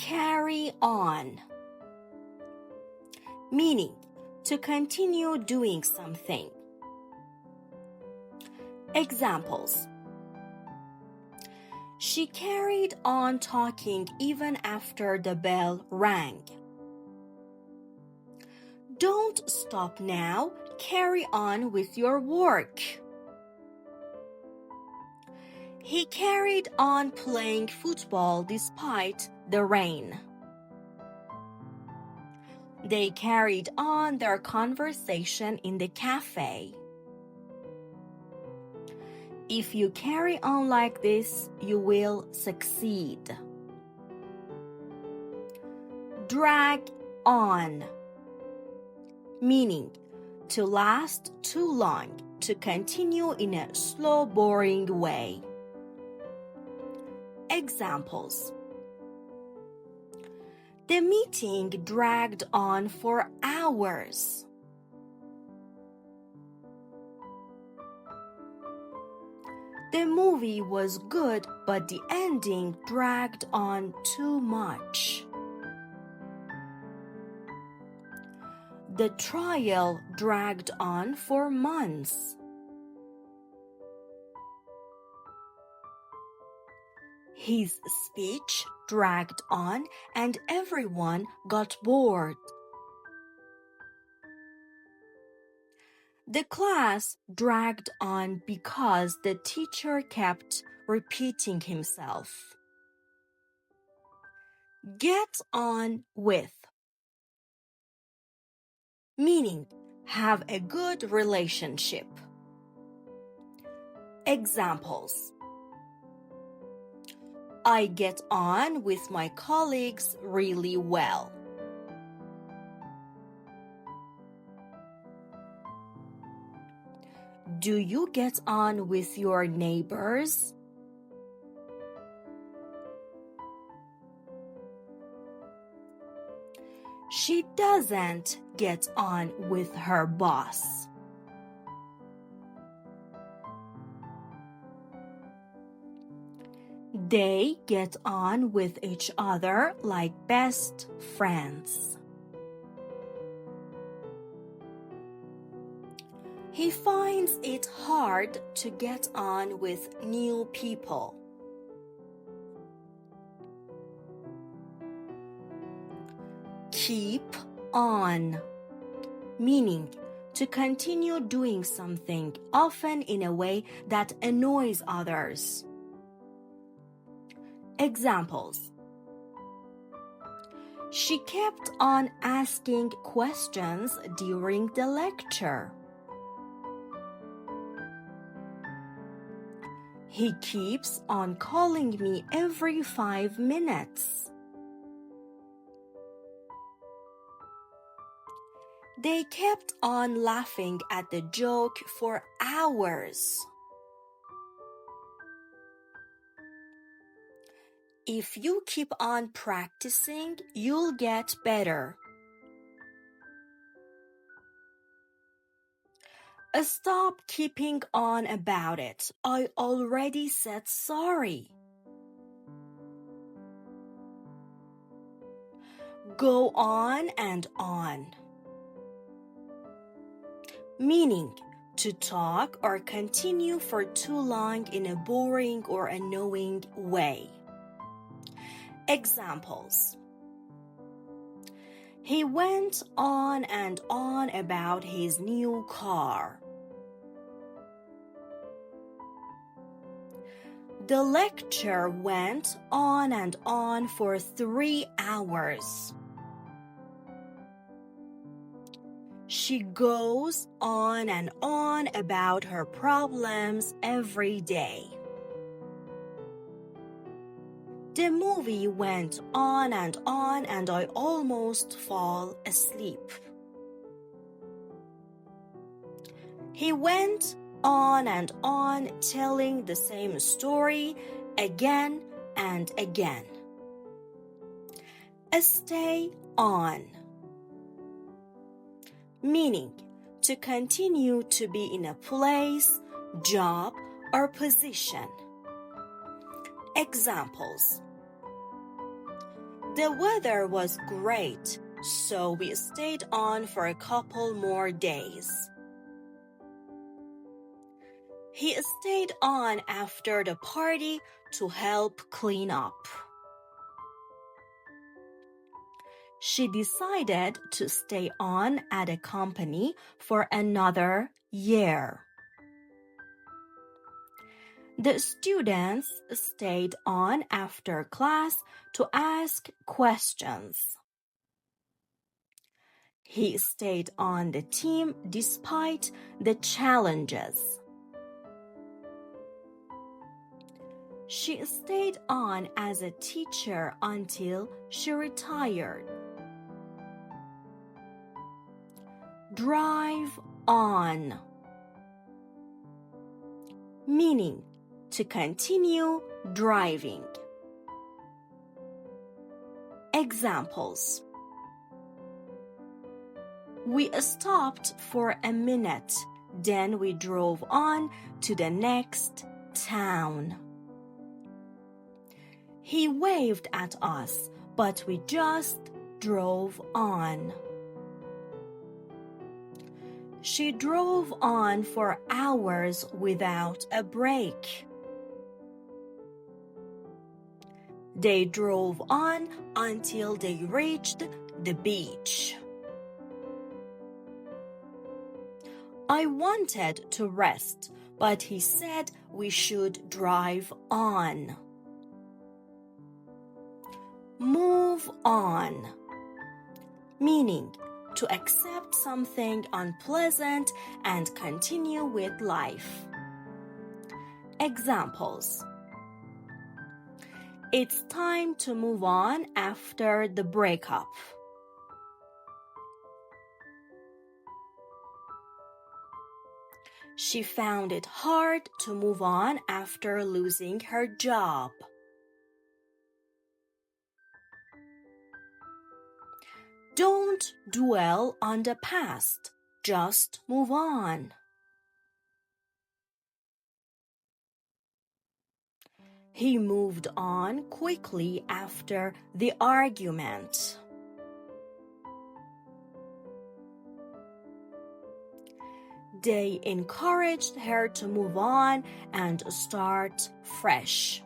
carry on, meaning to continue doing something. Examples: she carried on talking even after the bell rang. Don't stop now, carry on with your work. He carried on playing football despite the rain. They carried on their conversation in the cafe. If you carry on like this, you will succeed. Drag on, meaning to last too long, to continue in a slow, boring way. Examples: the meeting dragged on for hours. The movie was good, but the ending dragged on too much. The trial dragged on for months. His speech dragged on and everyone got bored. The class dragged on because the teacher kept repeating himself. Get on with, meaning have a good relationship. Examples: I get on with my colleagues really well. Do you get on with your neighbors? She doesn't get on with her boss. They get on with each other like best friends. He finds it hard to get on with new people. Keep on, meaning to continue doing something, often in a way that annoys others. Examples: she kept on asking questions during the lecture. He keeps on calling me every 5 minutes. They kept on laughing at the joke for hours. If you keep on practicing, you'll get better. Stop keeping on about it. I already said sorry. Go on and on, meaning to talk or continue for too long in a boring or annoying way. Examples: he went on and on about his new car. The lecture went on and on for 3 hours. She goes on and on about her problems every day. The movie went on and I almost fall asleep. He went on and on telling the same story again and again. Stay on, meaning to continue to be in a place, job, or position. Examples: The weather was great, so we stayed on for a couple more days. He stayed on after the party to help clean up. She decided to stay on at a company for another year. The students stayed on after class to ask questions. He stayed on the team despite the challenges. She stayed on as a teacher until she retired. Drive on, meaning to continue driving. Examples: we stopped for a minute, then we drove on to the next town. He waved at us, but we just drove on. She drove on for hours without a break. They drove on until they reached the beach. I wanted to rest, but he said we should drive on. Move on, meaning to accept something unpleasant and continue with life. Examples: it's time to move on after the breakup. She found it hard to move on after losing her job. Don't dwell on the past, just move on. He moved on quickly after the argument. They encouraged her to move on and start fresh.